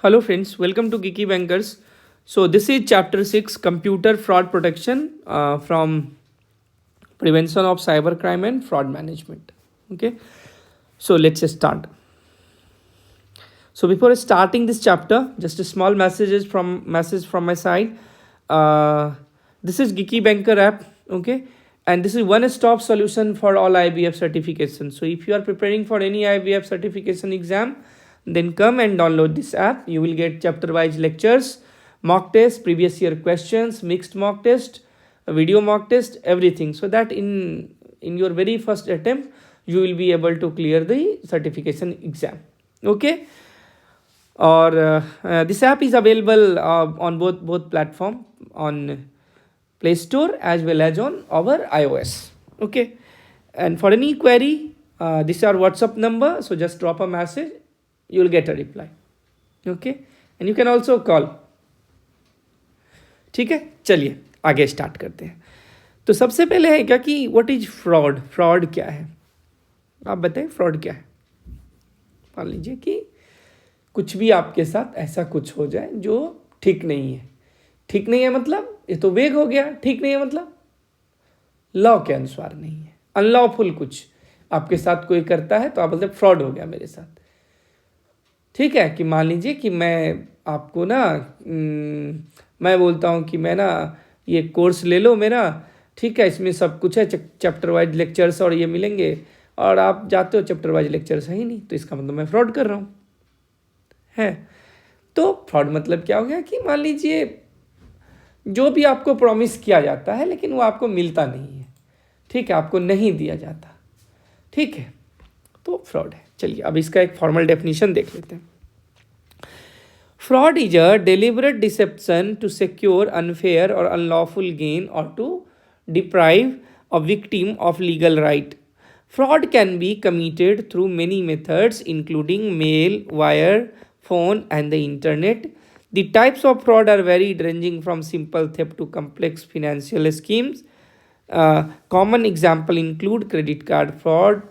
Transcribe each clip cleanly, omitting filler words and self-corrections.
Hello friends, welcome to Geeky Bankers. So this is chapter 6, computer fraud protection from prevention of cybercrime and fraud management. Okay, so let's start. So before starting this chapter, just a small message from my side. This is Geeky Banker app. Okay, and this is one-stop solution for all IBF certification. So if you are preparing for any IBF certification exam, then come and download this app. You will get chapter wise lectures, mock test, previous year questions, mixed mock test, video mock test, everything, so that in your very first attempt you will be able to clear the certification exam. Okay, or this app is available on both platform, on Play Store as well as on our iOS. Okay, and for any query, this is our WhatsApp number, so just drop a message, you will get a reply. Okay, and you can also call. ठीक है, चलिए आगे start करते हैं. तो सबसे पहले है क्या कि व्हाट इज फ्रॉड. फ्रॉड क्या है, आप बताएं फ्रॉड क्या है. मान लीजिए कि कुछ भी आपके साथ ऐसा कुछ हो जाए जो ठीक नहीं है. ठीक नहीं है मतलब ये तो वेग हो गया. ठीक नहीं है मतलब लॉ के अनुसार नहीं है, अनलॉफुल कुछ आपके साथ कोई करता है तो आप बोलते फ्रॉड हो गया मेरे साथ. ठीक है, कि मान लीजिए कि मैं आपको ना मैं बोलता हूँ कि मैं ना ये कोर्स ले लो मेरा, ठीक है, इसमें सब कुछ है, चैप्टर वाइज लेक्चर्स और ये मिलेंगे, और आप जाते हो चैप्टर वाइज लेक्चर्स है ही नहीं, तो इसका मतलब मैं फ्रॉड कर रहा हूँ. है तो फ्रॉड मतलब क्या हो गया कि मान लीजिए जो भी आपको प्रॉमिस किया जाता है लेकिन वो आपको मिलता नहीं है. ठीक है, आपको नहीं दिया जाता. ठीक है, तो फ्रॉड है. चलिए अब इसका एक फॉर्मल डेफिनेशन देख लेते हैं. Fraud is a deliberate deception to secure unfair और अनलॉफुल गेन और to deprive a victim of legal right. Fraud can be committed through many methods including mail, wire, phone and the internet. The types of fraud are varied, ranging from simple theft to complex financial schemes. Common example include credit card fraud,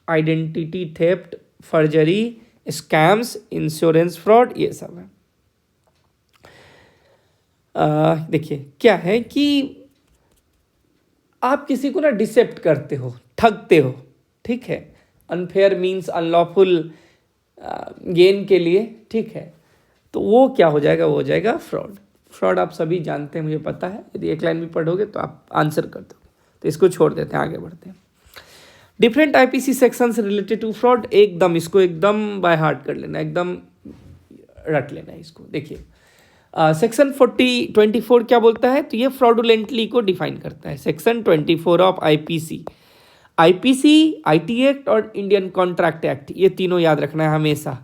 identity theft, forgery, scams, insurance fraud, ये सब है. देखिए क्या है कि आप किसी को ना डिसेप्ट करते हो, ठगते हो. ठीक है, अनफेयर मीन्स अनलॉफुल गेन के लिए. ठीक है, तो वो क्या हो जाएगा, वो हो जाएगा फ्रॉड. फ्रॉड आप सभी जानते हैं, मुझे पता है. यदि एक लाइन भी पढ़ोगे तो आप आंसर कर दोगे. तो इसको छोड़ देते हैं, आगे बढ़ते हैं. Different IPC sections related to fraud. एकदम इसको एकदम बाय हार्ट कर लेना, एकदम रट लेना इसको. देखिए सेक्शन 24 क्या बोलता है, तो ये फ्रॉडुलेंटली को डिफाइन करता है. Section 24 of IPC. IPC, IT act और इंडियन कॉन्ट्रैक्ट एक्ट, ये तीनों याद रखना है हमेशा.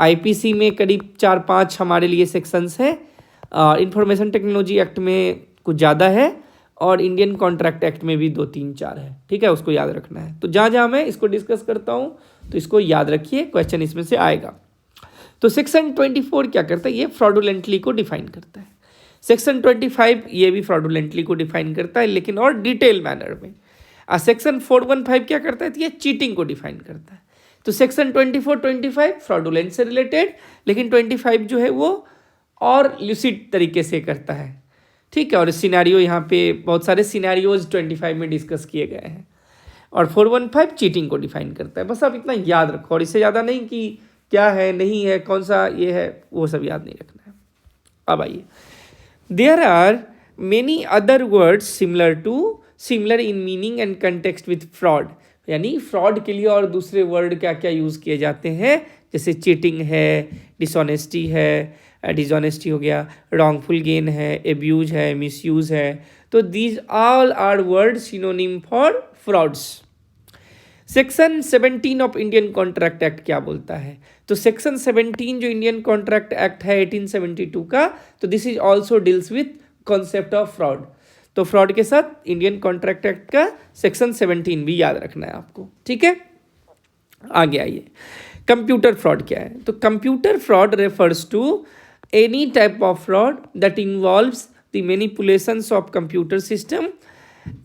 आईपीसी में करीब 4-5 हमारे लिए सेक्शंस हैं. इंफॉर्मेशन टेक्नोलॉजी एक्ट में कुछ ज़्यादा है और इंडियन कॉन्ट्रैक्ट एक्ट में भी 2-3-4 है. ठीक है, उसको याद रखना है. तो जहाँ जहाँ मैं इसको डिस्कस करता हूँ तो इसको याद रखिए, क्वेश्चन इसमें से आएगा. तो सेक्शन 24 क्या करता है, ये फ्रॉडुलेंटली को डिफाइन करता है. सेक्शन 25 ये भी फ्रॉडुलेंटली को डिफाइन करता है, लेकिन और डिटेल मैनर में. सेक्शन 415 क्या करता है, तो ये चीटिंग को डिफाइन करता है. तो सेक्शन 24-25 फ्रॉडुलेंट से रिलेटेड, लेकिन 25 जो है वो और ल्यूसिड तरीके से करता है. ठीक है, और सिनेरियो यहाँ पे बहुत सारे सिनेरियोज 25 में डिस्कस किए गए हैं. और 415 चीटिंग को डिफाइन करता है. बस आप इतना याद रखो, और इससे ज़्यादा नहीं कि क्या है, नहीं है, कौन सा ये है, वो सब याद नहीं रखना है. अब आइए, there are many other words similar in meaning and context with fraud. यानी फ्रॉड के लिए और दूसरे वर्ड क्या क्या यूज़ किए जाते हैं, जैसे चीटिंग है, डिसऑनेस्टी है, डिसऑनेस्टी हो गया, रॉन्गफुल गेन है, एब्यूज है, मिसयूज है. तो these all are word synonym for frauds. Section 17 of Indian contract act क्या बोलता है, तो सेक्शन 17 जो इंडियन कॉन्ट्रैक्ट एक्ट है 1872 का, तो this is also deals with concept of fraud. तो फ्रॉड के साथ इंडियन कॉन्ट्रैक्ट एक्ट का सेक्शन 17 भी याद रखना है आपको. ठीक है, आगे आइए. कंप्यूटर फ्रॉड क्या है, तो computer fraud refers to any type of fraud that involves the manipulations of computer system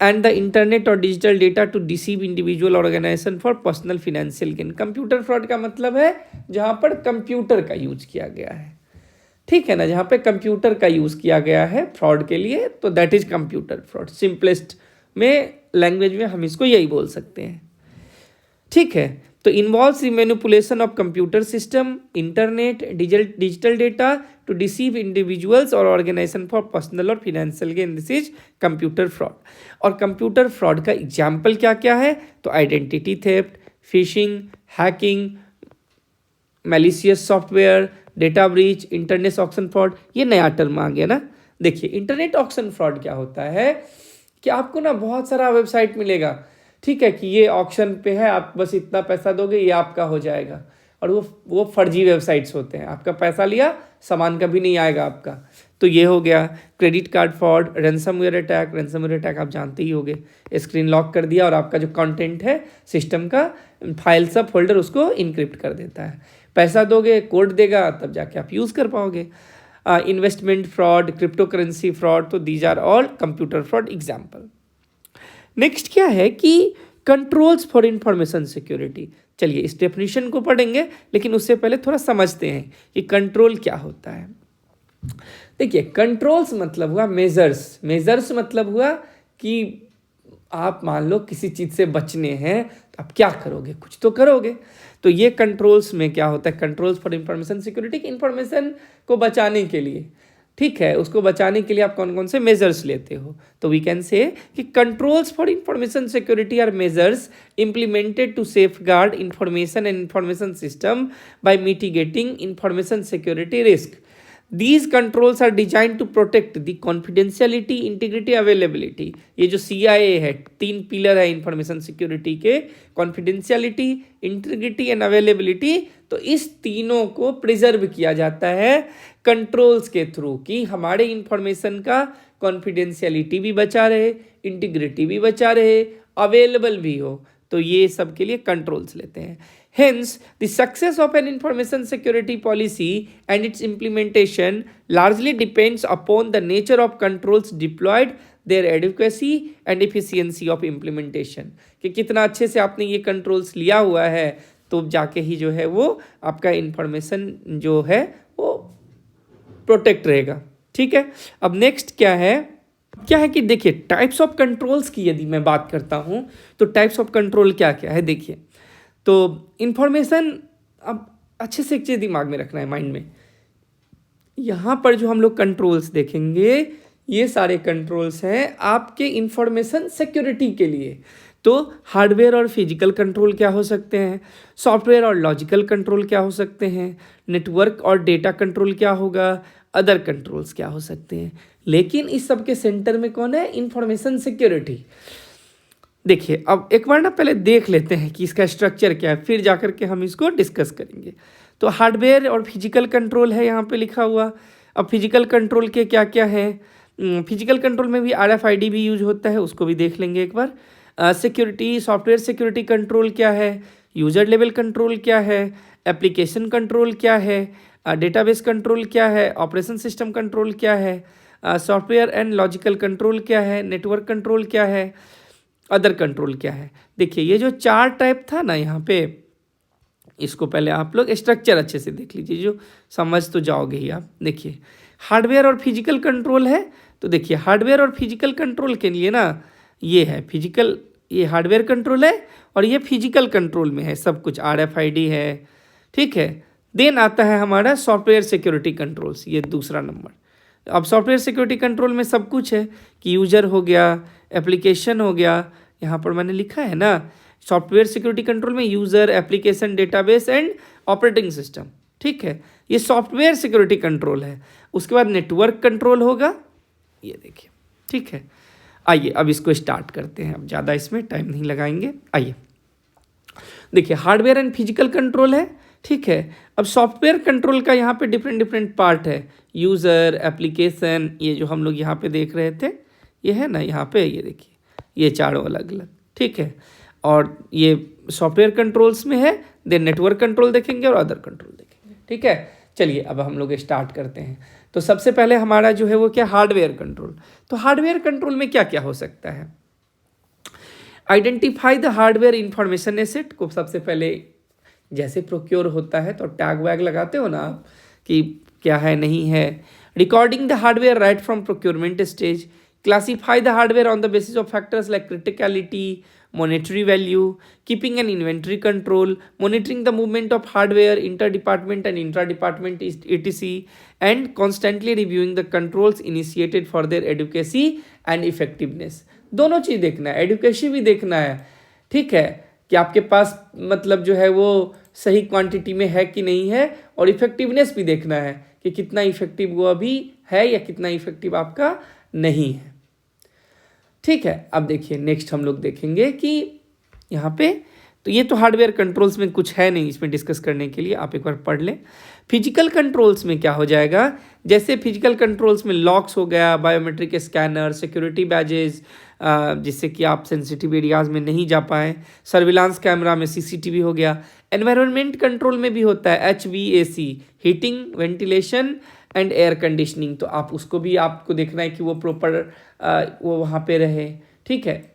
and the internet और digital data to deceive individual organisation for personal financial gain. Computer fraud का मतलब है जहाँ पर computer का use किया गया है, ठीक है ना, जहाँ पे कंप्यूटर का यूज किया गया है फ्रॉड के लिए, तो that is computer fraud. Simplest में लैंग्वेज में हम इसको यही बोल सकते हैं, ठीक है। तो involves the manipulation of computer system, internet, digital data to deceive individuals और ऑर्गेनाइजेशन फॉर पर्सनल और financial gain, this is computer fraud. और कंप्यूटर फ्रॉड का एग्जाम्पल क्या क्या है, तो identity theft, phishing, hacking, malicious software, data breach, internet auction fraud, ये नया टर्म आ गया ना। देखिए इंटरनेट ऑक्शन फ्रॉड क्या होता है कि आपको ना बहुत सारा वेबसाइट मिलेगा, ठीक है, कि ये ऑक्शन पे है, आप बस इतना पैसा दोगे ये आपका हो जाएगा, और वो फर्जी वेबसाइट्स होते हैं, आपका पैसा लिया सामान कभी नहीं आएगा आपका। तो ये हो गया credit card fraud, ransomware attack. Ransomware attack आप जानते ही होंगे, स्क्रीन लॉक कर दिया और आपका जो कंटेंट है सिस्टम का, फाइल सब फोल्डर, उसको इनक्रिप्ट कर देता है। पैसा दोगे, कोड देगा, तब जाके आप यूज़ कर पाओगे। Investment fraud, crypto currency fraud, तो these are all computer fraud example. Next क्या है कि कंट्रोल्स फॉर इंफॉर्मेशन सिक्योरिटी। चलिए इस डेफिनेशन को पढ़ेंगे, लेकिन उससे पहले थोड़ा समझते हैं कि कंट्रोल क्या होता है। देखिए कंट्रोल्स मतलब हुआ मेजर्स। मेजर्स मतलब हुआ कि आप मान लो किसी चीज़ से बचने हैं तो आप क्या करोगे, कुछ तो करोगे। तो ये कंट्रोल्स में क्या होता है, controls for information security, information को बचाने के लिए, ठीक है, उसको बचाने के लिए आप कौन कौन से मेजर्स लेते हो। तो वी कैन से कि controls for information security are measures implemented to safeguard information and information system by mitigating information security risk. These controls are designed to protect the confidentiality, integrity, availability। ये जो CIA है, 3 pillar है information security के, confidentiality, integrity and availability. तो इस तीनों को preserve किया जाता है कंट्रोल्स के थ्रू, कि हमारे इंफॉर्मेशन का कॉन्फिडेंशियलिटी भी बचा रहे, इंटीग्रिटी भी बचा रहे, अवेलेबल भी हो। तो ये सब के लिए कंट्रोल्स लेते हैं। Hence, the success of an information security policy and its implementation largely depends upon the nature of controls deployed, their adequacy and efficiency of implementation। कि कितना अच्छे से आपने ये कंट्रोल्स लिया हुआ है, तो जाके ही जो है वो आपका इंफॉर्मेशन जो है वो प्रोटेक्ट रहेगा, ठीक है। अब नेक्स्ट क्या है कि देखिए टाइप्स ऑफ कंट्रोल्स की यदि मैं बात करता हूँ, तो टाइप्स ऑफ कंट्रोल क्या क्या है। देखिए तो इंफॉर्मेशन, अब अच्छे से एक चीज़ दिमाग में रखना है, माइंड में, यहाँ पर जो हम लोग कंट्रोल्स देखेंगे ये सारे कंट्रोल्स हैं आपके इंफॉर्मेशन सिक्योरिटी के लिए। तो हार्डवेयर और फिजिकल कंट्रोल क्या हो सकते हैं, सॉफ्टवेयर और लॉजिकल कंट्रोल क्या हो सकते हैं, नेटवर्क और डेटा कंट्रोल क्या होगा, अदर कंट्रोल्स क्या हो सकते हैं। लेकिन इस सब के सेंटर में कौन है, इंफॉर्मेशन सिक्योरिटी। देखिए अब एक बार ना पहले देख लेते हैं कि इसका स्ट्रक्चर क्या है, फिर जाकर के हम इसको डिस्कस करेंगे। तो हार्डवेयर और फिजिकल कंट्रोल है यहाँ पे लिखा हुआ। अब फिजिकल कंट्रोल के क्या क्या है, फिजिकल कंट्रोल में भी RFID भी यूज होता है, उसको भी देख लेंगे एक बार। सिक्योरिटी, सॉफ्टवेयर सिक्योरिटी कंट्रोल क्या है, यूजर लेवल कंट्रोल क्या है, एप्लीकेशन कंट्रोल क्या है, डेटाबेस कंट्रोल क्या है, ऑपरेशन सिस्टम कंट्रोल क्या है, सॉफ्टवेयर एंड लॉजिकल कंट्रोल क्या है, नेटवर्क कंट्रोल क्या है, अदर कंट्रोल क्या है। देखिए ये जो 4 टाइप था ना यहाँ पे, इसको पहले आप लोग स्ट्रक्चर अच्छे से देख लीजिए, जो समझ तो जाओगे ही आप। देखिए हार्डवेयर और फिजिकल कंट्रोल है, तो देखिए हार्डवेयर और फिजिकल कंट्रोल के लिए ना ये है फिजिकल, ये हार्डवेयर कंट्रोल है और ये फिजिकल कंट्रोल में है सब कुछ, RFID है, ठीक है। देन आता है हमारा सॉफ्टवेयर सिक्योरिटी कंट्रोल्स, ये दूसरा नंबर। अब सॉफ्टवेयर सिक्योरिटी कंट्रोल में सब कुछ है कि यूजर हो गया, एप्लीकेशन हो गया, यहाँ पर मैंने लिखा है ना, सॉफ्टवेयर सिक्योरिटी कंट्रोल में user, application, database and operating system, ठीक है, ये सॉफ्टवेयर सिक्योरिटी कंट्रोल है। उसके बाद नेटवर्क कंट्रोल होगा, ये देखिए, ठीक है। आइए अब इसको स्टार्ट करते हैं, अब ज़्यादा इसमें टाइम नहीं लगाएंगे। आइए देखिए हार्डवेयर एंड फिजिकल कंट्रोल है, ठीक है। अब सॉफ्टवेयर कंट्रोल का यहाँ पे डिफरेंट पार्ट है, यूज़र, एप्लीकेशन, ये जो हम लोग यहाँ पे देख रहे थे, ये है ना यहाँ पे, ये देखिए ये चारों अलग अलग, ठीक है। और ये सॉफ्टवेयर कंट्रोल्स में है, देन नेटवर्क कंट्रोल देखेंगे और अदर कंट्रोल देखेंगे, ठीक है। चलिए अब हम लोग स्टार्ट करते हैं। तो सबसे पहले हमारा जो है वो क्या, हार्डवेयर कंट्रोल। तो हार्डवेयर कंट्रोल में क्या क्या हो सकता है, identify the hardware information asset को सबसे पहले जैसे प्रोक्योर होता है तो टैग वैग लगाते हो ना आप कि क्या है नहीं है. Recording the hardware right from procurement stage. Classify the hardware on the basis of factors like criticality, monetary value, keeping an inventory control, monitoring the movement of hardware inter-department and intra-department etc, and constantly reviewing the controls initiated for their adequacy and effectiveness. दोनों चीज़ देखना है, adequacy भी देखना है, ठीक है, कि आपके पास मतलब जो है वो सही क्वांटिटी में है कि नहीं है, और इफेक्टिवनेस भी देखना है कि कितना इफेक्टिव वो अभी है या कितना इफेक्टिव आपका नहीं है. ठीक है, अब देखिए नेक्स्ट हम लोग देखेंगे कि यहाँ पे तो ये तो हार्डवेयर कंट्रोल्स में कुछ है नहीं इसमें डिस्कस करने के लिए, आप एक बार पढ़ लें. फिजिकल कंट्रोल्स में क्या हो जाएगा, जैसे फिजिकल कंट्रोल्स में लॉक्स हो गया, बायोमेट्रिक स्कैनर, सिक्योरिटी बैजेस जिससे कि आप सेंसिटिव एरियाज में नहीं जा पाए, सर्विलांस कैमरा में सीसीटीवी हो गया. एनवायरनमेंट कंट्रोल में भी होता है HVAC, heating, ventilation and air conditioning, तो आप उसको भी आपको देखना है कि वो प्रॉपर वो वहाँ पे रहे. ठीक है,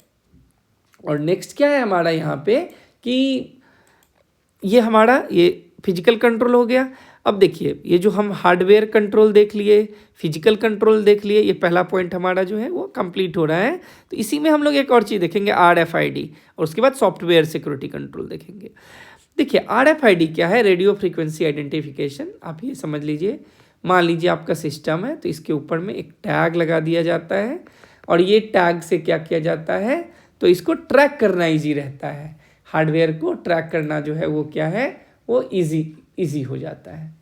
और नेक्स्ट क्या है हमारा यहाँ पे कि ये हमारा ये फिजिकल कंट्रोल हो गया. अब देखिए ये जो हम हार्डवेयर कंट्रोल देख लिए, फिजिकल कंट्रोल देख लिए, ये पहला पॉइंट हमारा जो है वो कंप्लीट हो रहा है. तो इसी में हम लोग एक और चीज़ देखेंगे RFID, और उसके बाद सॉफ्टवेयर सिक्योरिटी कंट्रोल देखेंगे. देखिए RFID क्या है, रेडियो फ्रीक्वेंसी आइडेंटिफिकेशन. आप ये समझ लीजिए, मान लीजिए आपका सिस्टम है तो इसके ऊपर में एक टैग लगा दिया जाता है, और ये टैग से क्या किया जाता है, तो इसको ट्रैक करना इजी रहता है. हार्डवेयर को ट्रैक करना जो है वो क्या है, वो इजी हो जाता है.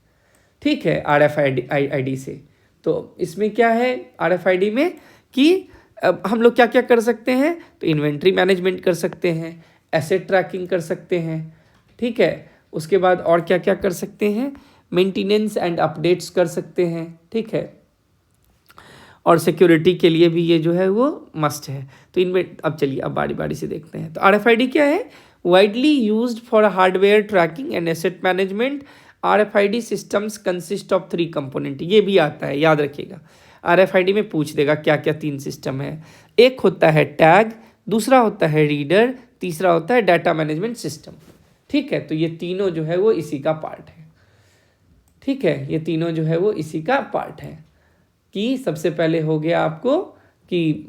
ठीक है, RFID से. तो इसमें क्या है RFID में कि अब हम लोग क्या क्या कर सकते हैं, तो इन्वेंट्री मैनेजमेंट कर सकते हैं, एसेट ट्रैकिंग कर सकते हैं. ठीक है, उसके बाद और क्या क्या कर सकते हैं, मेंटेनेंस एंड अपडेट्स कर सकते हैं. ठीक है, और सिक्योरिटी के लिए भी ये जो है वो मस्ट है. तो इनमें अब चलिए अब बारी बारी से देखते हैं. तो RFID क्या है, widely used for hardware tracking and asset management. RFID systems consist of 3 component. ये भी आता है, याद रखिएगा, RFID में पूछ देगा क्या क्या 3 सिस्टम है. एक होता है टैग, दूसरा होता है रीडर, तीसरा होता है डाटा मैनेजमेंट सिस्टम. ठीक है, तो ये तीनों जो है वो इसी का पार्ट है. ठीक है, ये तीनों जो है वो इसी का पार्ट है. कि सबसे पहले हो गया आपको कि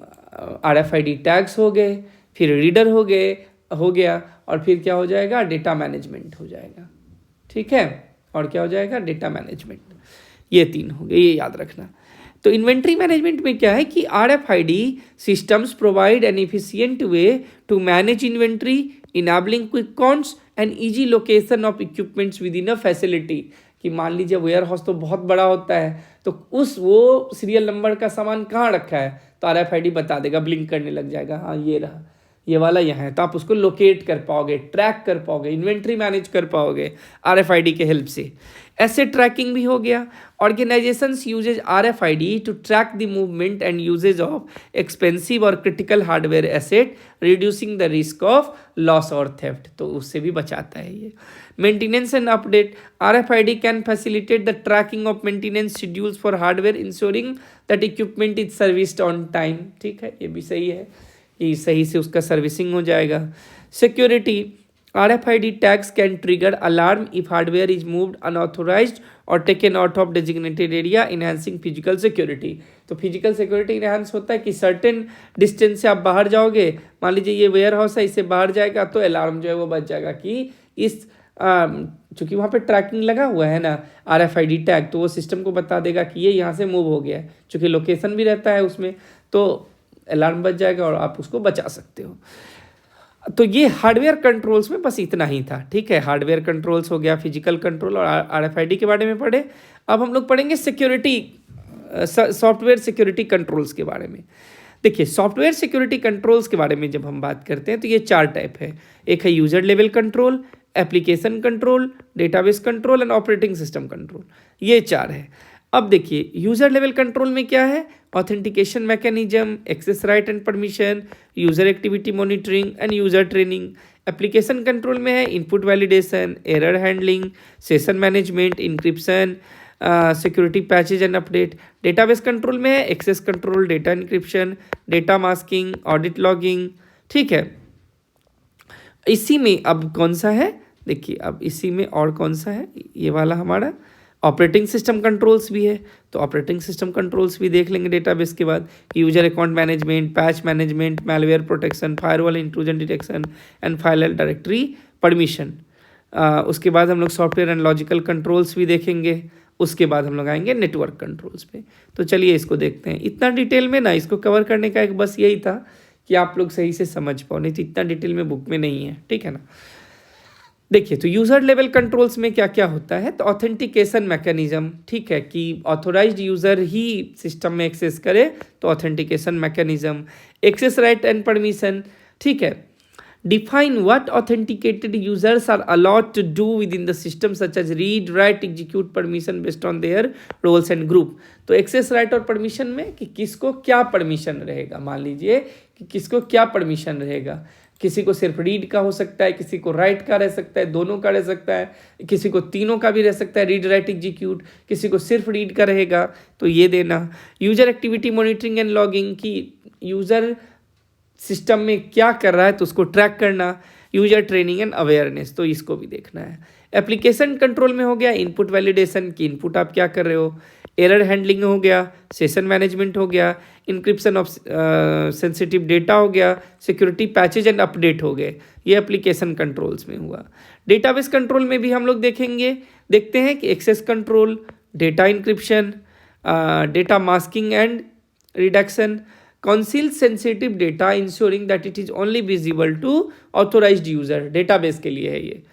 RFID टैग्स हो गए, फिर रीडर हो गया, और फिर क्या हो जाएगा, डेटा मैनेजमेंट हो जाएगा. ठीक है, और क्या हो जाएगा, डेटा मैनेजमेंट. ये 3 हो गए, ये याद रखना. तो इन्वेंट्री मैनेजमेंट में क्या है कि RFID systems provide an efficient way to manage inventory, enabling quick counts and easy location of equipments within a facility. कि मान लीजिए वेयर हाउस तो बहुत बड़ा होता है, तो वो सीरियल नंबर का सामान कहाँ रखा है, तो RFID बता देगा, ब्लिंक करने लग जाएगा, हाँ ये रहा, ये वाला यहाँ है. तो आप उसको लोकेट कर पाओगे, ट्रैक कर पाओगे, इन्वेंट्री मैनेज कर पाओगे RFID के हेल्प से. एसेट ट्रैकिंग भी हो गया. Organisations uses RFID to track the movement and uses of expensive और critical hardware asset, reducing the risk of loss और थेफ्ट. तो उससे भी बचाता है ये. Maintenance and update. RFID can facilitate the tracking of maintenance schedules for hardware, ensuring that equipment is serviced on time. ठीक है, ये भी सही है कि सही से उसका सर्विसिंग हो जाएगा. Security. RFID tags can trigger alarm if hardware is moved unauthorized or taken out of designated area, enhancing physical security. तो फिजिकल सिक्योरिटी इनहेंस होता है कि सर्टेन डिस्टेंस से आप बाहर जाओगे, मान लीजिए ये वेयर हाउस है, इससे बाहर जाएगा तो अलार्म जो है वो बच जाएगा कि इस चूँकि वहाँ पे ट्रैकिंग लगा हुआ है ना RFID टैग, तो वो सिस्टम को बता देगा कि ये यहाँ से मूव हो गया है. चूँकि लोकेशन भी रहता है उसमें, तो अलार्म बच जाएगा और आप उसको बचा सकते हो. तो ये हार्डवेयर कंट्रोल्स में बस इतना ही था. ठीक है, हार्डवेयर कंट्रोल्स हो गया, फिजिकल कंट्रोल और RFID के बारे में पढ़े. अब हम लोग पढ़ेंगे सिक्योरिटी, सॉफ्टवेयर सिक्योरिटी कंट्रोल्स के बारे में. देखिए सॉफ्टवेयर सिक्योरिटी कंट्रोल्स के बारे में जब हम बात करते हैं तो ये 4 टाइप है. एक है user level control, application control, database control and operating system control. ये 4 है. अब देखिए यूजर लेवल कंट्रोल में क्या है, authentication mechanism, access right and permission, user activity monitoring and user training. Application control में है input validation, error handling, session management, encryption, security patches and update. Database control में है access control, data encryption, data masking, audit logging. ठीक है, इसी में अब कौन सा है, देखिए अब इसी में और कौन सा है, ये वाला हमारा ऑपरेटिंग सिस्टम कंट्रोल्स भी है। तो ऑपरेटिंग सिस्टम कंट्रोल्स भी देख लेंगे डेटाबेस के बाद, user account management, patch management, malware protection, firewall intrusion detection and file directory permission. उसके बाद हम लोग सॉफ्टवेयर एंड लॉजिकल कंट्रोल्स भी देखेंगे। उसके बाद हम लोग आएंगे नेटवर्क कंट्रोल्स पे। तो चलिए इसको देखते हैं। इतना डिटेल में ना इसको कवर करने का एक बस यही था कि आप लोग सही से समझ पाओ, नहीं तो इतना डिटेल में बुक में नहीं है, ठीक है ना। देखिए तो यूज़र लेवल कंट्रोल्स में क्या क्या होता है, तो ऑथेंटिकेशन मैकेनिज्म, ठीक है, कि ऑथोराइज्ड यूज़र ही सिस्टम में एक्सेस करे तो authentication mechanism. Access right and permission, ठीक है, define what authenticated users are allowed to do within the system such as read, write, execute permission based on their roles and group। तो access right और permission में कि किसको क्या permission रहेगा, मान लीजिए कि किसको क्या परमिशन रहेगा, किसी को सिर्फ रीड का हो सकता है, किसी को राइट का रह सकता है, दोनों का रह सकता है, किसी को तीनों का भी रह सकता है, रीड राइट एग्जीक्यूट, किसी को सिर्फ रीड का रहेगा, तो ये देना। User activity monitoring and logging, की यूज़र सिस्टम में क्या कर रहा है तो उसको ट्रैक करना। यूजर ट्रेनिंग एंड अवेयरनेस, तो इसको भी देखना है। एप्लीकेशन कंट्रोल में हो गया इनपुट वैलिडेशन, की इनपुट आप क्या कर रहे हो, एरर हैंडलिंग हो गया, सेशन मैनेजमेंट हो गया, इंक्रिप्शन ऑफ सेंसिटिव डेटा हो गया, सिक्योरिटी पैचेज एंड अपडेट हो गए, ये एप्लीकेशन कंट्रोल्स में हुआ। डेटाबेस कंट्रोल में भी हम लोग देखते हैं कि access control, data encryption, data masking and redaction, conceal sensitive data ensuring that it is only visible to authorized user, database के लिए है ये।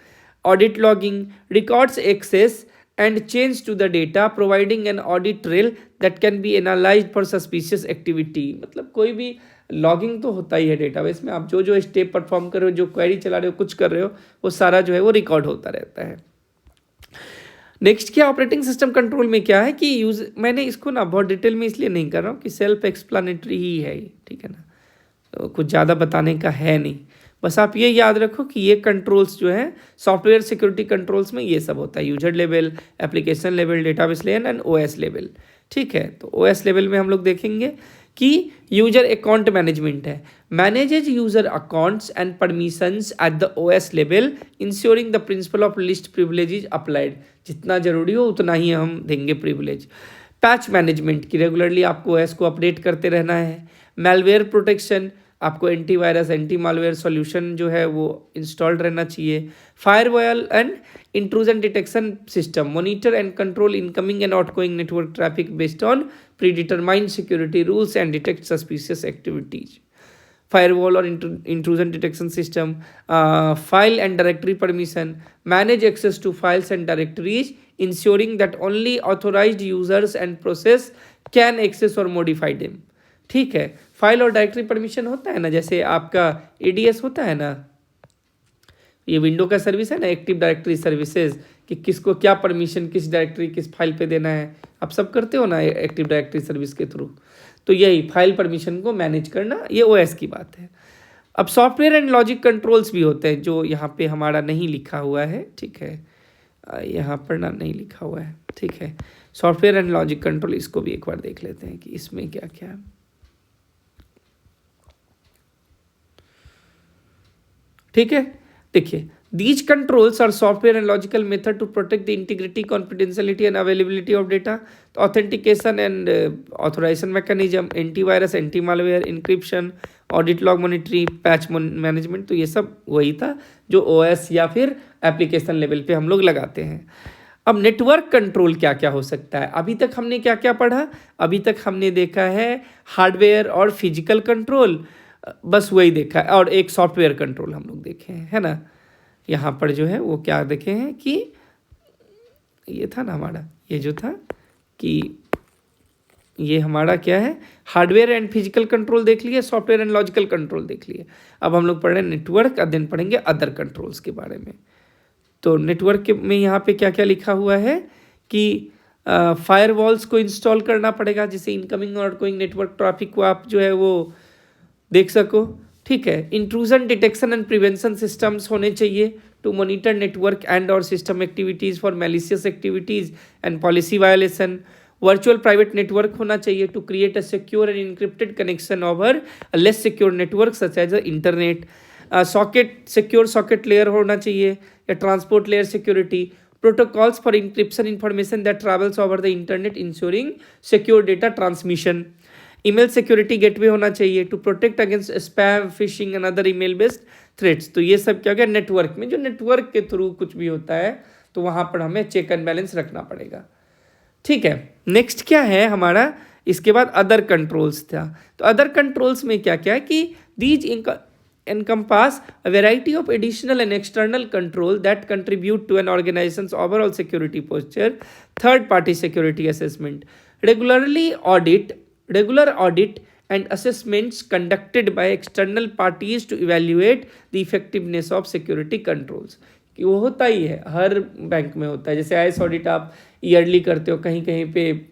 audit logging, records access and change to the data providing an audit trail that can be analyzed for suspicious activity। मतलब कोई भी logging तो होता ही है डेटाबेस में, आप जो जो स्टेप परफॉर्म कर रहे हो, जो क्वेरी चला रहे हो, कुछ कर रहे हो, वो सारा जो है वो रिकॉर्ड होता रहता है। नेक्स्ट क्या, ऑपरेटिंग सिस्टम कंट्रोल में क्या है कि मैंने इसको ना बहुत डिटेल में इसलिए नहीं कर रहा हूँ कि सेल्फ एक्सप्लानेटरी ही है ये, ठीक है ना, तो कुछ ज़्यादा बताने का है नहीं। बस आप ये याद रखो कि ये कंट्रोल्स जो है सॉफ्टवेयर सिक्योरिटी कंट्रोल्स में ये सब होता है, user level, application level, database level and OS level, ठीक है। तो ओएस लेवल में हम लोग देखेंगे कि यूजर अकाउंट मैनेजमेंट है, manages user accounts and permissions at the OS level ensuring the principle of list privilege applied, जितना जरूरी हो उतना ही हम देंगे प्रिविलेज। पैच मैनेजमेंट की रेगुलरली आपको ओएस को अपडेट करते रहना है। मैलवेयर प्रोटेक्शन, आपको एंटीवायरस, एंटी मालवेयर सॉल्यूशन जो है वो इंस्टॉल्ड रहना चाहिए। Firewall and intrusion detection system, monitor and control incoming and outgoing network traffic based on predetermined security rules and detect suspicious activities. Firewall और intrusion detection system, file and directory permission, manage access to files and directories ensuring that only authorised users and process can access और modify them, ठीक है। File और directory permission होता है ना, जैसे आपका एडीएस होता है ना, ये विंडो का सर्विस है ना, एक्टिव डायरेक्टरी सर्विसेज, कि किसको क्या परमिशन किस डायरेक्टरी किस फाइल पे देना है, आप सब करते हो ना एक्टिव डायरेक्टरी सर्विस के थ्रू। तो यही फाइल परमिशन को मैनेज करना, ये ओएस की बात है। अब सॉफ्टवेयर एंड लॉजिक कंट्रोल्स भी होते हैं जो यहाँ पे हमारा नहीं लिखा हुआ है, ठीक है, यहाँ पर ना नहीं लिखा हुआ है, ठीक है। सॉफ्टवेयर एंड लॉजिक कंट्रोल, इसको भी एक बार देख लेते हैं कि इसमें क्या क्या है। ठीक है, देखिए, these controls are software and logical method to protect the integrity, confidentiality and availability of data। तो authentication and authorization mechanism, antivirus, anti malware, encryption, audit log monitoring, patch management, तो ये सब वही था जो OS या फिर एप्लीकेशन लेवल पे हम लोग लगाते हैं। अब नेटवर्क कंट्रोल क्या क्या हो सकता है, अभी तक हमने क्या क्या पढ़ा, अभी तक हमने देखा है हार्डवेयर और फिजिकल कंट्रोल, बस वही देखा है, और एक सॉफ्टवेयर कंट्रोल हम लोग देखे हैं, है ना। यहाँ पर जो है वो क्या देखे हैं कि ये था ना हमारा, ये जो था कि ये हमारा क्या है, हार्डवेयर एंड फिजिकल कंट्रोल देख लिए, सॉफ्टवेयर एंड लॉजिकल कंट्रोल देख लिए। अब हम लोग पढ़ रहे हैं नेटवर्क, और दिन पढ़ेंगे अदर कंट्रोल्स के बारे में। तो नेटवर्क में यहाँ पे क्या क्या लिखा हुआ है कि फायरवॉल्स को इंस्टॉल करना पड़ेगा, जिससे इनकमिंग और आउटगोइंग नेटवर्क ट्रैफिक को आप जो है वो देख सको, ठीक है। Intrusion detection and prevention systems होने चाहिए टू मॉनिटर नेटवर्क एंड और system activities for malicious activities and policy violation. Virtual private network होना चाहिए to create a secure and encrypted connection over a less secure network such as internet. Socket, secure socket layer होना चाहिए, या transport layer security, protocols for encryption information that travels over the internet ensuring secure data transmission, email security gateway होना चाहिए to protect against spam, phishing and other email based threats. तो ये सब क्या हो गया, नेटवर्क में जो नेटवर्क के थ्रू कुछ भी होता है तो वहाँ पर हमें चेक एंड बैलेंस रखना पड़ेगा, ठीक है। नेक्स्ट क्या है हमारा, इसके बाद अदर कंट्रोल्स था। तो अदर कंट्रोल्स में क्या क्या है कि these encompass a variety of additional and external control that contribute to an organization's overall security posture. Third party security assessment, regular audit and assessments conducted by external parties to evaluate the effectiveness of security controls. कि वो होता ही है, हर bank में होता है। जैसे IS audit आप yearly करते हो, कहीं कहीं पे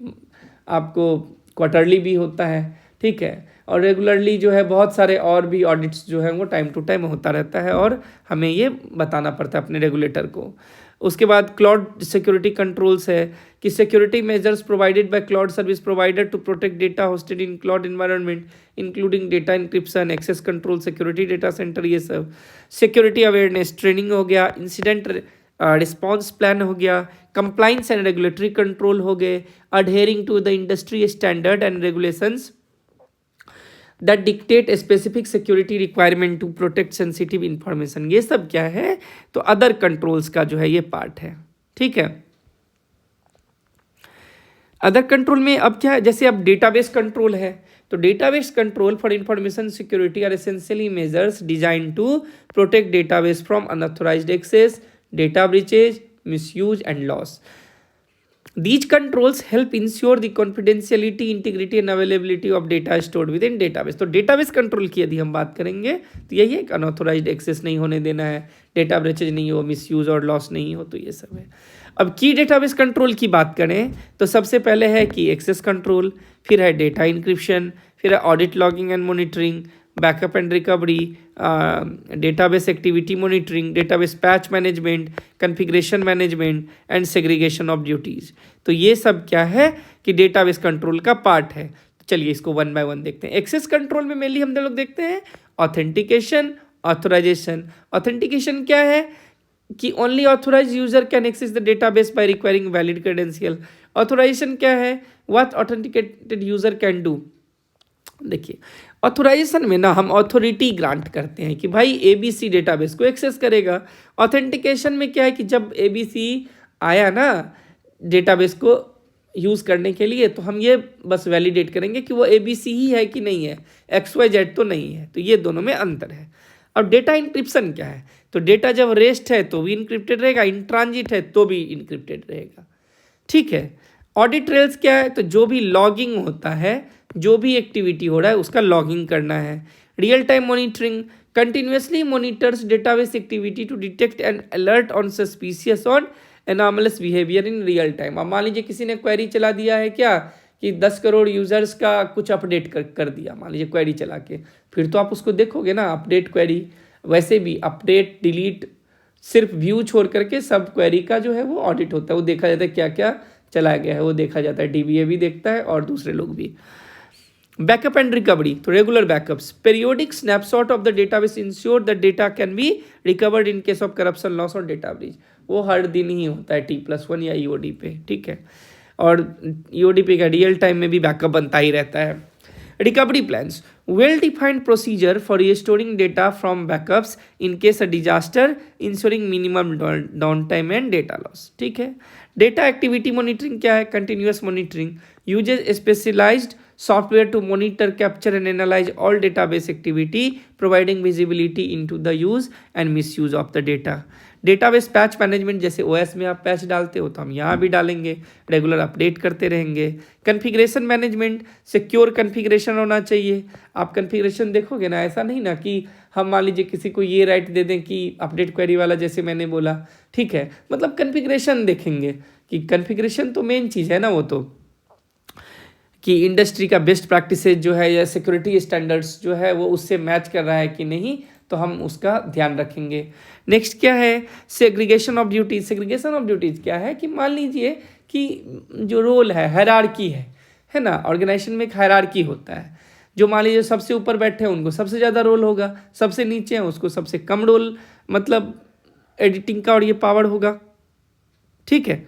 आपको क्वार्टरली भी होता है, ठीक है। और रेगुलरली जो है बहुत सारे और भी ऑडिट्स जो है वो टाइम टू टाइम होता रहता है और हमें ये बताना पड़ता है अपने रेगुलेटर को। उसके बाद क्लाउड सिक्योरिटी कंट्रोल्स है कि security measures provided by cloud service provider to protect data hosted in cloud environment including data encryption, access control, security data centre, ये सब। सिक्योरिटी अवेयरनेस ट्रेनिंग हो गया, इंसिडेंट रिस्पॉन्स प्लान हो गया, compliance and regulatory control हो गए, adhering to the industry standard and regulations that dictate specific security requirement to protect sensitive information. ये सब क्या है, तो अदर कंट्रोल्स का जो है ये पार्ट है, ठीक है। अदर कंट्रोल में अब क्या है, जैसे अब डेटाबेस कंट्रोल है, तो database control for information security are essentially measures design to protect database from unauthorised access, data breaches, misuse and loss. These controls help ensure the confidentiality, integrity and availability of data stored within database. तो database control की यदि हम बात करेंगे तो यही है कि अनऑथोराइज्ड एक्सेस नहीं होने देना है, डेटा ब्रीचेज नहीं हो, मिसयूज और लॉस नहीं हो, तो ये सब है। अब की डेटाबेस कंट्रोल की बात करें तो सबसे पहले है कि एक्सेस कंट्रोल, फिर है डेटा इंक्रिप्शन, फिर है audit logging and monitoring, backup and recovery, database activity monitoring, database patch management, configuration management and segregation of duties. तो ये सब क्या है कि डेटाबेस कंट्रोल का पार्ट है। तो चलिए इसको वन बाय वन देखते हैं। एक्सेस कंट्रोल में मेनली हम लोग देखते हैं ऑथेंटिकेशन, ऑथोराइजेशन। ऑथेंटिकेशन क्या है कि only authorise user can access the database by requiring valid credential. Authorisation क्या है, what authenticated user can do. देखिए ऑथोराइजेशन में ना हम अथॉरिटी ग्रांट करते हैं कि भाई एबीसी डेटाबेस को एक्सेस करेगा। ऑथेंटिकेशन में क्या है कि जब एबीसी आया ना डेटाबेस को यूज़ करने के लिए तो हम ये बस वैलिडेट करेंगे कि वो एबीसी ही है कि नहीं है, XYZ तो नहीं है। तो ये दोनों में अंतर है। अब डेटा इंक्रिप्शन क्या है, तो डेटा जब रेस्ट है तो भी इंक्रिप्टेड रहेगा, इन ट्रांजिट है तो भी इंक्रिप्टेड रहेगा, ठीक है। ऑडिट ट्रेल्स क्या है, तो जो भी लॉगिंग होता है, जो भी एक्टिविटी हो रहा है उसका लॉगिंग करना है। Real time monitoring continuously monitors database activity to detect and alert on suspicious on anomalous behaviour in real time. अब मान लीजिए किसी ने क्वेरी चला दिया है क्या कि 10 करोड़ यूजर्स का कुछ अपडेट कर दिया, मान लीजिए क्वेरी चला के, फिर तो आप उसको देखोगे ना अपडेट क्वेरी। वैसे भी अपडेट डिलीट सिर्फ व्यू छोड़ करके सब क्वेरी का जो है वो ऑडिट होता है, वो देखा जाता है क्या क्या चला गया है, वो देखा जाता है, DBA भी देखता है और दूसरे लोग भी। बैकअप एंड रिकवरी, तो regular backups, periodic snapshot of the database ensure the data can be recovered in case of corruption, loss और डेटा ब्रीच। वो हर दिन ही होता है T+1 या EOD पे, ठीक है। और EOD पे का रियल टाइम में भी बैकअप बनता ही रहता है। Recovery plans, well defined procedure for restoring data from backups in case a disaster, ensuring minimum down time and data loss, ठीक है। डेटा एक्टिविटी मॉनिटरिंग क्या है, continuous monitoring, uses specialised software to monitor, capture and analyze all database activity, providing visibility into the use and misuse of the data. Database patch management, जैसे OS में आप patch डालते हो तो हम यहाँ भी डालेंगे, रेगुलर अपडेट करते रहेंगे। कॉन्फ़िगरेशन मैनेजमेंट, सिक्योर कॉन्फ़िगरेशन होना चाहिए। आप कॉन्फ़िगरेशन देखोगे ना, ऐसा नहीं ना कि हम मान लीजिए किसी को ये राइट दे दें कि अपडेट क्वेरी वाला, जैसे मैंने बोला, ठीक है। मतलब कॉन्फ़िगरेशन देखेंगे कि कॉन्फ़िगरेशन तो मेन चीज़ है ना, वो तो कि इंडस्ट्री का बेस्ट प्रैक्टिसेस जो है या सिक्योरिटी स्टैंडर्ड्स जो है वो उससे मैच कर रहा है कि नहीं, तो हम उसका ध्यान रखेंगे। नेक्स्ट क्या है, segregation of duties. Segregation of duties क्या है कि मान लीजिए कि जो रोल है, हायरार्की है ना, ऑर्गेनाइजेशन में एक हायरार्की होता है। जो मान लीजिए सबसे ऊपर बैठे हैं उनको सबसे ज़्यादा रोल होगा, सबसे नीचे हैं उसको सबसे कम रोल मतलब एडिटिंग का और ये पावर होगा, ठीक है।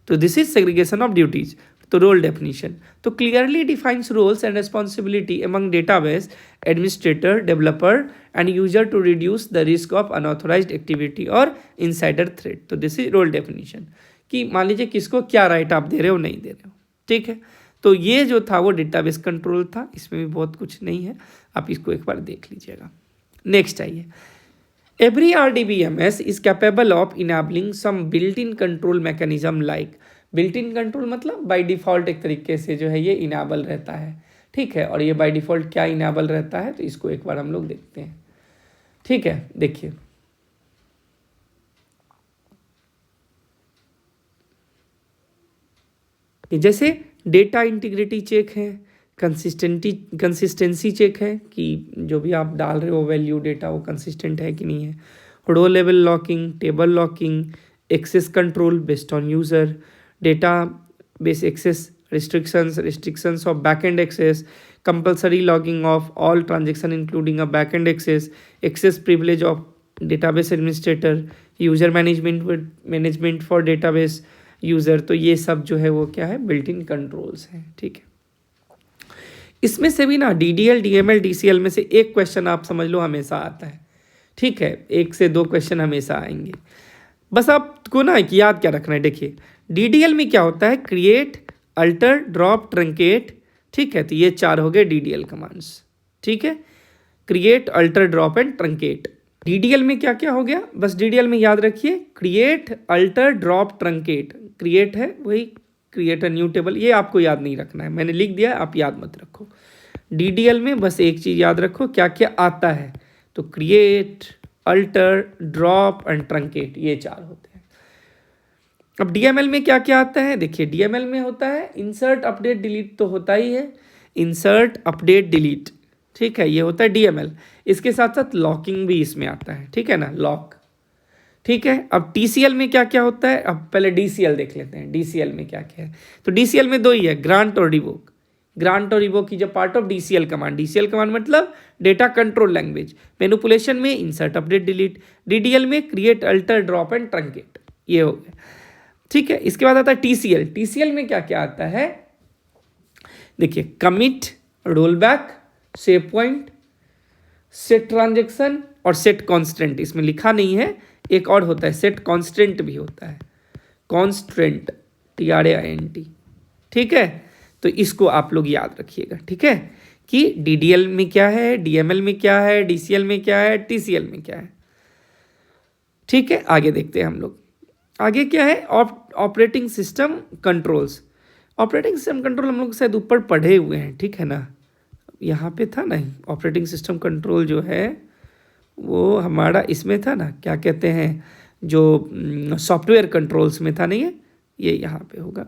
तो this is segregation of duties. तो रोल डेफिनेशन तो clearly defines roles and responsibility among database administrator, developer and user to reduce the risk of unauthorised activity और इनसाइडर थ्रेट। तो दिस इज रोल डेफिनेशन कि मान लीजिए किसको क्या right आप दे रहे हो, नहीं दे रहे हो, ठीक है। तो ये जो था वो डेटाबेस कंट्रोल था, इसमें भी बहुत कुछ नहीं है, आप इसको एक बार देख लीजिएगा। नेक्स्ट आइए, every RDBMS is capable of enabling some built-in control mechanism like built-in control मतलब बाय डिफ़ॉल्ट एक तरीके से जो है ये इनेबल रहता है, ठीक है। और ये बाय डिफ़ॉल्ट क्या इनेबल रहता है तो इसको एक बार हम लोग देखते हैं, ठीक है। देखिए जैसे डेटा इंटीग्रिटी चेक है, कंसिस्टेंसी चेक है कि जो भी आप डाल रहे हो वैल्यू डेटा वो कंसिस्टेंट है कि नहीं है, row level locking, table locking, access control based on user, database access restrictions of backend access, compulsory logging of all transaction including a backend access privilege of database administrator, user management for database user. तो ये सब जो है वो क्या है, built in controls हैं, ठीक है। इसमें से भी ना DDL, DML, DCL में से एक क्वेश्चन आप समझ लो हमेशा आता है, ठीक है। 1 से 2 क्वेश्चन हमेशा आएंगे, बस आपको ना याद क्या रखना है। देखिए DDL में क्या होता है, क्रिएट, अल्टर, ड्रॉप, ट्रंकेट, ठीक है। तो ये 4 हो गए DDL कमांड्स, ठीक है। Create, alter, drop and truncate. DDL में क्या क्या हो गया, बस DDL में याद रखिए create, alter, drop, truncate. Create है वही क्रिएट अ न्यू टेबल, ये आपको याद नहीं रखना है, मैंने लिख दिया, आप याद मत रखो। DDL में बस एक चीज़ याद रखो क्या क्या आता है, तो create, alter, drop and truncate, ये 4 होते हैं। अब DML में क्या क्या आता है, देखिए DML में होता है इंसर्ट, अपडेट, डिलीट तो होता ही है, इंसर्ट, अपडेट, डिलीट, ठीक है, ये होता है DML। इसके साथ साथ लॉकिंग भी इसमें आता है, ठीक है ना, लॉक, ठीक है। अब TCL में क्या क्या होता है, अब पहले DCL देख लेते हैं, DCL में क्या क्या है। तो DCL में 2 ही है, ग्रांट और रिवोक। ग्रांट और रिवोक की जो part of DCL command, DCL command मतलब डेटा कंट्रोल लैंग्वेज। मैनिपुलेशन में इंसर्ट, अपडेट, डिलीट। DDL में create, alter, drop and truncate, ये हो गया, ठीक है। इसके बाद आता है TCL। TCL में क्या क्या आता है, देखिए commit, roll back, save point, set transaction और सेट कॉन्स्टेंट। इसमें लिखा नहीं है, एक और होता है सेट कॉन्स्टेंट भी होता है, कॉन्स्टेंट, TRAINT, ठीक है। तो इसको आप लोग याद रखिएगा, ठीक है, कि DDL में क्या है, DML में क्या है, DCL में क्या है, TCL में क्या है, ठीक है। आगे देखते हैं हम लोग, आगे क्या है, operating system controls. Operating system control हम लोग शायद ऊपर पढ़े हुए हैं, ठीक है ना, यहाँ पे था नहीं, ऑपरेटिंग सिस्टम कंट्रोल जो है वो हमारा इसमें था ना, क्या कहते हैं, जो सॉफ्टवेयर कंट्रोल्स में था, नहीं है ये यहाँ पे होगा,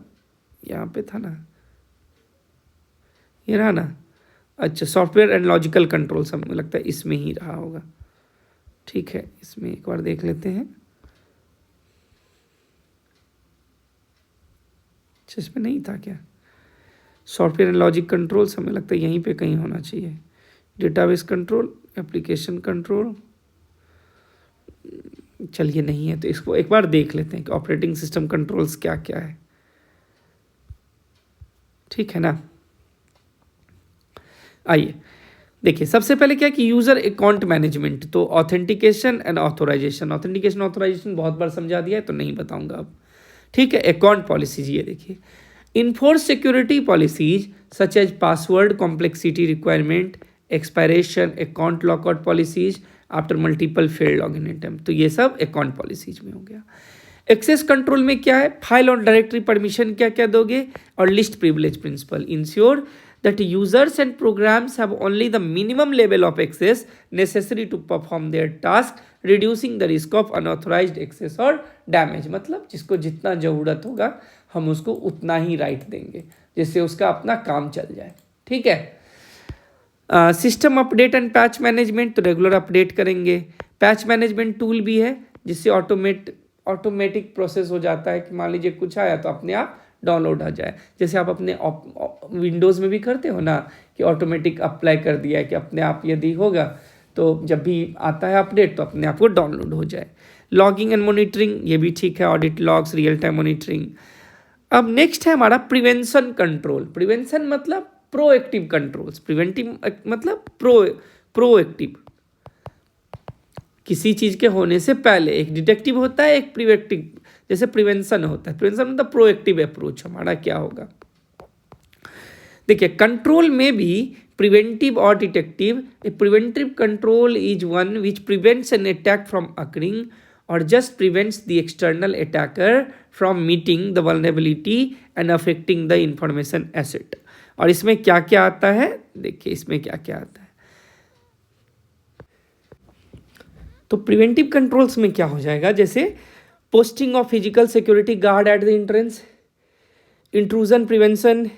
यहाँ पे था ना, ये रहा ना, अच्छा सॉफ्टवेयर एंड लॉजिकल कंट्रोल्स हमें लगता है इसमें ही रहा होगा, ठीक है। इसमें एक बार देख लेते हैं, अच्छा इसमें नहीं था क्या, सॉफ्टवेयर एंड लॉजिक कंट्रोल्स हमें लगता है यहीं पे कहीं होना चाहिए। डेटाबेस कंट्रोल, एप्लीकेशन कंट्रोल, चलिए नहीं है तो इसको एक बार देख लेते हैं कि ऑपरेटिंग सिस्टम कंट्रोल्स क्या क्या है, ठीक है ना। आइए देखिए, सबसे पहले क्या कि यूजर अकाउंट मैनेजमेंट, तो authentication and authorisation. Authentication authorisation बहुत बार समझा दिया है तो नहीं बताऊंगा अब, ठीक है। अकाउंट पॉलिसीज, ये देखिए, enforce security policies such as password complexity requirement, expiration, account lockout policies after multiple failed login attempt, तो ये सब अकाउंट पॉलिसीज में हो गया। एक्सेस कंट्रोल में क्या है, फाइल और डायरेक्टरी परमिशन क्या क्या दोगे, और least privilege principle, ensure that users and programs have only the minimum level of access necessary to perform their task, reducing the risk of unauthorized access or damage। मतलब जिसको जितना ज़रूरत होगा हम उसको उतना ही राइट देंगे जिससे उसका अपना काम चल जाए, ठीक है। System update and patch management, तो रेगुलर अपडेट करेंगे। पैच मैनेजमेंट टूल भी है जिससे ऑटोमेटिक प्रोसेस हो जाता है कि मान लीजिए कुछ आया तो अपने आप डाउनलोड आ जाए। जैसे आप अपने विंडोज़ में भी करते हो ना कि ऑटोमेटिक अप्लाई कर दिया है कि अपने आप यदि होगा तो जब भी आता है अपडेट तो अपने आप को डाउनलोड हो जाए। लॉगिंग एंड मॉनिटरिंग ये भी ठीक है, audit logs, real time monitoring. अब नेक्स्ट है हमारा प्रिवेंशन कंट्रोल। प्रिवेंशन मतलब प्रोएक्टिव कंट्रोल्स, प्रिवेंटिव मतलब प्रोएक्टिव, किसी चीज के होने से पहले। एक डिटेक्टिव होता है, एक प्रिवेंटिव, जैसे प्रिवेंशन होता है। प्रिवेंशन मतलब प्रोएक्टिव अप्रोच हमारा क्या होगा। देखिए कंट्रोल में भी प्रिवेंटिव और detective. A preventive control is one which prevents an attack from occurring और just prevents the external attacker from meeting the vulnerability and affecting the information asset. और इसमें क्या क्या आता है, देखिए इसमें क्या क्या आता है। तो प्रिवेंटिव कंट्रोल्स में क्या हो जाएगा, जैसे posting of physical security guard at the entrance, intrusion prevention,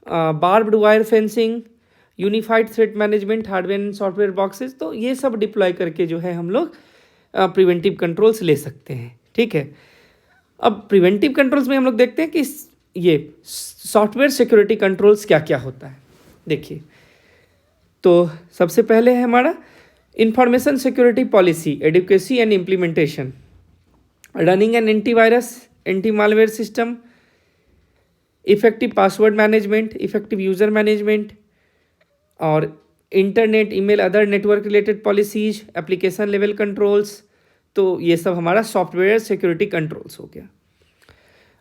barbed wire fencing, unified threat management, hardware and software boxes. तो ये सब डिप्लॉय करके जो है हम लोग प्रिवेंटिव कंट्रोल्स ले सकते हैं। ठीक है, अब प्रिवेंटिव कंट्रोल्स में हम लोग देखते हैं कि ये सॉफ्टवेयर सिक्योरिटी कंट्रोल्स क्या क्या होता है। देखिए तो सबसे पहले है हमारा information security policy, adequacy and implementation, running an antivirus anti malware system, effective password management, effective user management, और internet, email, other network related policies, application level controls. तो ये सब हमारा सॉफ्टवेयर सिक्योरिटी कंट्रोल्स हो गया।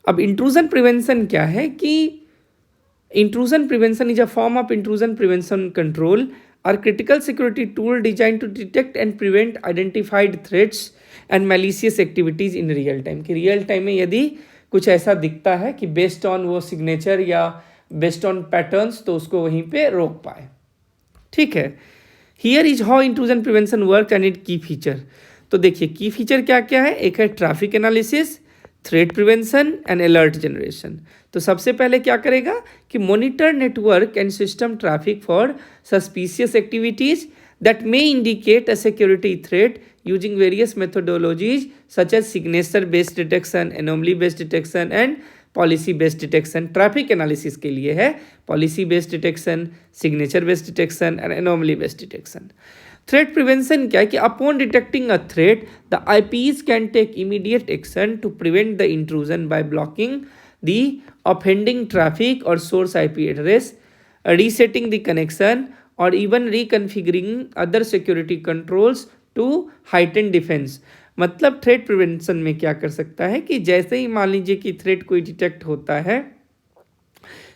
अब इंट्रूजन प्रिवेंशन क्या है कि intrusion prevention is a form of intrusion prevention control are critical security tool design to detect and prevent identified threats and malicious activities in real time. कि real time में यदि कुछ ऐसा दिखता है कि बेस्ड ऑन वो सिग्नेचर या बेस्ड ऑन पैटर्न्स तो उसको वहीं पे रोक पाए। ठीक है, here is how intrusion prevention work and it key feature. तो देखिए की फीचर क्या क्या है, एक है traffic analysis, threat prevention and alert generation. तो सबसे पहले क्या करेगा कि monitor network and system traffic for suspicious activities that may indicate a security threat using various methodologies such as signature based detection, anomaly based detection and policy based detection. Traffic analysis के लिए है policy based detection, signature based detection and anomaly based detection. Threat prevention क्या है कि upon detecting a threat the IPs can take immediate action to prevent the intrusion by blocking the offending traffic और source IP address, resetting the connection और even reconfiguring other security controls to heighten defence. मतलब threat prevention में क्या कर सकता है कि जैसे ही मान लीजिए कि थ्रेट कोई डिटेक्ट होता है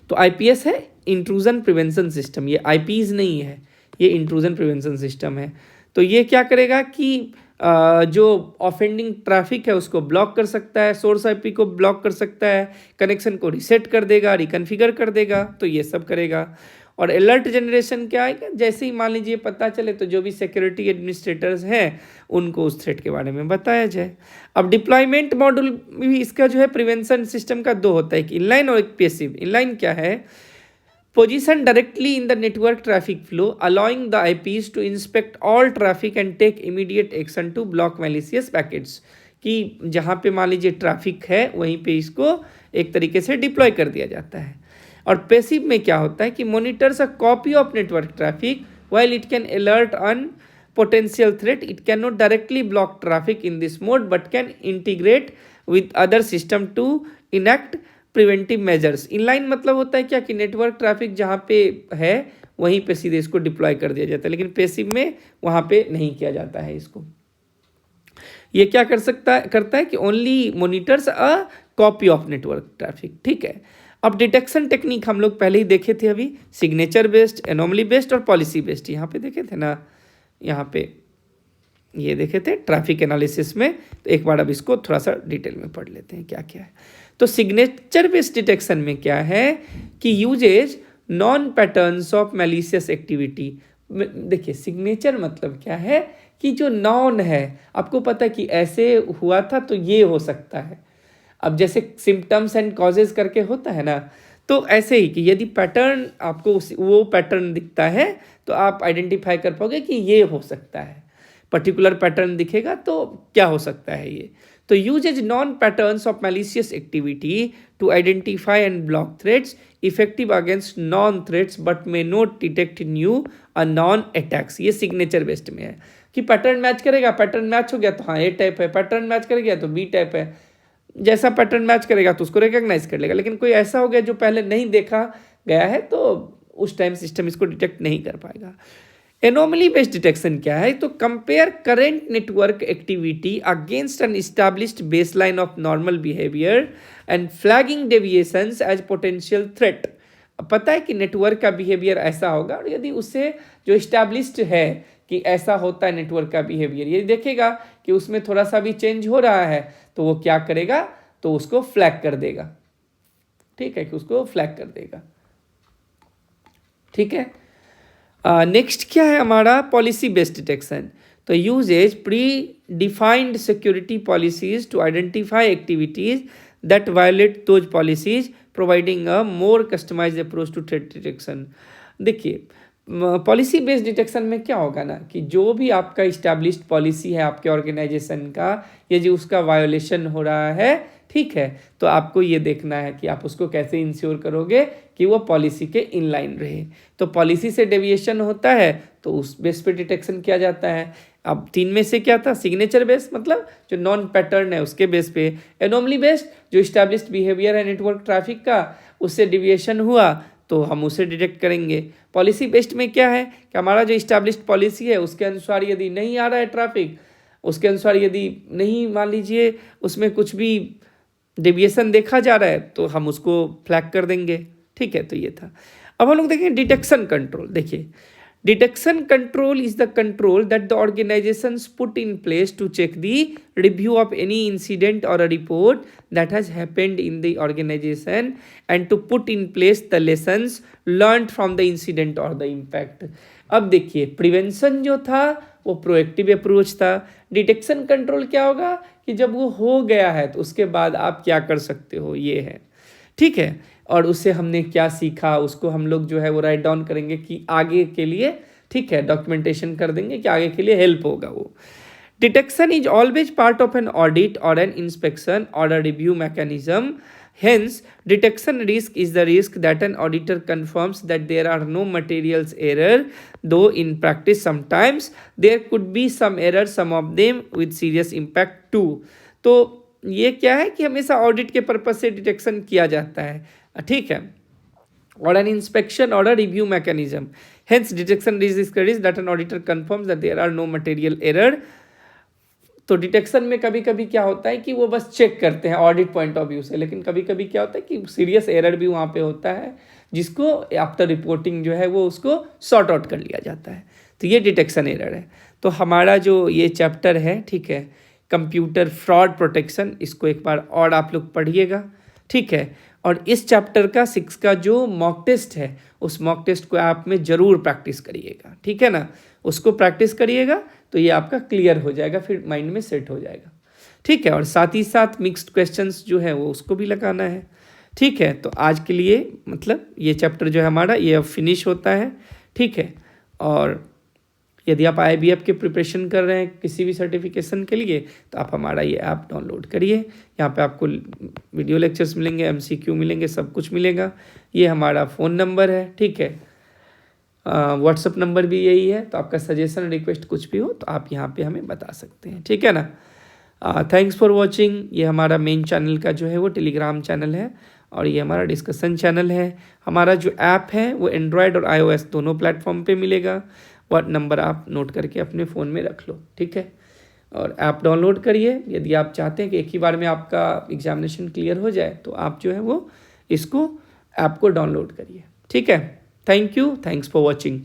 तो IPS है इंट्रूजन प्रिवेंशन सिस्टम, ये IPs नहीं है, ये इंट्रूजन प्रिवेंशन सिस्टम है। तो ये क्या करेगा कि जो ऑफेंडिंग ट्रैफिक है उसको ब्लॉक कर सकता है, सोर्स IP को ब्लॉक कर सकता है, कनेक्शन को रीसेट कर देगा, रिकन्फिगर कर देगा, तो ये सब करेगा। और अलर्ट जनरेशन क्या है, जैसे ही मान लीजिए पता चले तो जो भी सिक्योरिटी एडमिनिस्ट्रेटर्स हैं उनको उस थ्रेट के बारे में बताया जाए। अब डिप्लॉयमेंट मॉड्यूल भी इसका जो है प्रिवेंशन सिस्टम का दो होता है, एक इनलाइन और एक पैसिव। इनलाइन क्या है, position directly in the network traffic flow allowing the IPs to inspect all traffic and take immediate action to block malicious packets. कि जहाँ पे मान लीजिए ट्रैफिक है वहीं पे इसको एक तरीके से डिप्लॉय कर दिया जाता है। और पैसिव में क्या होता है कि monitors a copy of network traffic while it can alert on potential threat, it can not directly block traffic in this mode but can integrate with other system to enact preventive measures. Inline मतलब होता है क्या कि network traffic जहाँ पे है वहीं पे सीधे इसको डिप्लॉय कर दिया जाता है, लेकिन पैसिव में वहाँ पे नहीं किया जाता है इसको। ये क्या करता है कि only monitors a copy of network traffic. ठीक है, अब डिटेक्शन टेक्निक हम लोग पहले ही देखे थे अभी, सिग्नेचर बेस्ड, एनोमली बेस्ड और पॉलिसी बेस्ड। यहाँ पे देखे थे ना, यहाँ पे ये देखे थे ट्रैफिक एनालिसिस में। तो एक बार अब इसको थोड़ा सा डिटेल में पढ़ लेते हैं क्या क्या है। तो सिग्नेचर बेस्ड डिटेक्शन में क्या है कि uses known patterns of malicious activity. देखिए सिग्नेचर मतलब क्या है कि जो नॉन है, आपको पता है कि ऐसे हुआ था तो ये हो सकता है। अब जैसे सिम्टम्स एंड कॉजेज करके होता है ना, तो ऐसे ही कि यदि पैटर्न आपको वो पैटर्न दिखता है तो आप आइडेंटिफाई कर पाओगे कि ये हो सकता है, पर्टिकुलर पैटर्न दिखेगा तो क्या हो सकता है ये। तो तो uses known patterns of malicious activity to identify and block threats effective against known threats but may not detect new और नॉन अटैक्स। ये सिग्नेचर बेस्ड में है कि पैटर्न मैच करेगा, पैटर्न मैच हो गया तो हाँ ए टाइप है, पैटर्न मैच कर गया तो बी टाइप है, जैसा पैटर्न मैच करेगा तो उसको रिकॉग्नाइज कर लेगा। लेकिन कोई ऐसा हो गया जो पहले नहीं देखा गया है तो उस टाइम सिस्टम इसको डिटेक्ट नहीं कर पाएगा। एनोमली बेस्ड डिटेक्शन क्या है? तो compare current network activity against an established baseline of normal behaviour and flagging deviations as potential threat. पता है कि नेटवर्क का बिहेवियर ऐसा होगा और यदि उससे जो इस्टेब्लिश्ड है कि ऐसा होता है नेटवर्क का बिहेवियर, ये देखेगा कि उसमें थोड़ा सा भी चेंज हो रहा है तो वो क्या करेगा, तो उसको फ्लैग कर देगा। ठीक है, कि उसको फ्लैग कर देगा। ठीक है, नेक्स्ट क्या है हमारा? Policy based detection. तो uses predefined security policies to identify activities that violate those policies providing a more customised approach to threat detection. देखिए, पॉलिसी बेस्ड डिटेक्शन में क्या होगा ना कि जो भी आपका इस्टेब्लिश्ड पॉलिसी है आपके ऑर्गेनाइजेशन का, ये जो उसका वायोलेशन हो रहा है, ठीक है, तो आपको ये देखना है कि आप उसको कैसे इंश्योर करोगे कि वो पॉलिसी के इन लाइन रहे। तो पॉलिसी से डेविएशन होता है तो उस बेस पे डिटेक्शन किया जाता है। अब 3 में से क्या था? सिग्नेचर बेस्ड, मतलब जो नॉन पैटर्न है उसके बेस पे। एनोमली बेस्ड, जो इस्टेब्लिश्ड बिहेवियर है नेटवर्क ट्रैफिक का, उससे डिविएशन हुआ तो हम उसे डिटेक्ट करेंगे। पॉलिसी बेस्ड में क्या है कि हमारा जो इस्टेब्लिश्ड पॉलिसी है उसके अनुसार यदि नहीं आ रहा है ट्रैफिक, उसके अनुसार यदि नहीं, मान लीजिए उसमें कुछ भी डेविएशन देखा जा रहा है तो हम उसको फ्लैग कर देंगे। ठीक है, तो ये था। अब हम लोग देखें डिटेक्शन कंट्रोल। देखिए, detection control is the control that the organisations put in place to check the review of any incident और a report that has happened in the organisation and to put in place the lessons learned from the incident और the impact. अब देखिए, prevention जो था वो proactive approach था। Detection control क्या होगा कि जब वो हो गया है तो उसके बाद आप क्या कर सकते हो, ये है। ठीक है, और उससे हमने क्या सीखा उसको हम लोग जो है वो राइट डाउन करेंगे कि आगे के लिए, ठीक है, डॉक्यूमेंटेशन कर देंगे कि आगे के लिए हेल्प होगा वो। Detection is always part of an audit और एन इंस्पेक्शन और a review mechanism. Hence, detection risk is the risk that an auditor confirms that there are no materials error, though in practice sometimes there could be some error, some of them with serious impact too. तो ये क्या है कि हमेशा audit के purpose से detection किया जाता है, ठीक है, और एन इंस्पेक्शन और a review mechanism. Hence, detection risk is the risk that an auditor confirms that there are no material error. तो डिटेक्शन में कभी कभी क्या होता है कि वो बस चेक करते हैं ऑडिट पॉइंट ऑफ व्यू से, लेकिन कभी कभी क्या होता है कि सीरियस एरर भी वहाँ पे होता है जिसको आफ्टर रिपोर्टिंग जो है वो उसको सॉर्ट आउट कर लिया जाता है। तो ये डिटेक्शन एरर है। तो हमारा जो ये चैप्टर है, ठीक है, कंप्यूटर फ्रॉड प्रोटेक्शन, इसको एक बार और आप लोग पढ़िएगा। ठीक है, और इस चैप्टर का 6 का जो मॉक टेस्ट है उस मॉक टेस्ट को आप में ज़रूर प्रैक्टिस करिएगा। ठीक है ना, उसको प्रैक्टिस करिएगा तो ये आपका क्लियर हो जाएगा, फिर माइंड में सेट हो जाएगा। ठीक है, और साथ ही साथ मिक्स्ड क्वेश्चंस जो है वो उसको भी लगाना है। ठीक है, तो आज के लिए मतलब ये चैप्टर जो है हमारा ये अब फिनिश होता है। ठीक है, और यदि आप IBF के प्रिपरेशन कर रहे हैं किसी भी सर्टिफिकेशन के लिए तो आप हमारा ये ऐप डाउनलोड करिए। यहाँ पे आपको वीडियो लेक्चर्स मिलेंगे, MCQ मिलेंगे, सब कुछ मिलेगा। ये हमारा फ़ोन नंबर है। ठीक है, व्हाट्सअप नंबर भी यही है। तो आपका सजेशन रिक्वेस्ट कुछ भी हो तो आप यहाँ पे हमें बता सकते हैं। ठीक है ना, थैंक्स फॉर वॉचिंग। ये हमारा मेन चैनल का जो है वो टेलीग्राम चैनल है और ये हमारा डिस्कशन चैनल है। हमारा जो ऐप है वो एंड्रॉयड और iOS दोनों प्लेटफॉर्म पे मिलेगा। व्हाट नंबर आप नोट करके अपने फ़ोन में रख लो। ठीक है, और ऐप डाउनलोड करिए। यदि आप चाहते हैं कि एक ही बार में आपका एग्जामिनेशन क्लियर हो जाए तो आप जो है वो इसको ऐप को डाउनलोड करिए। ठीक है, thank you, thanks for watching.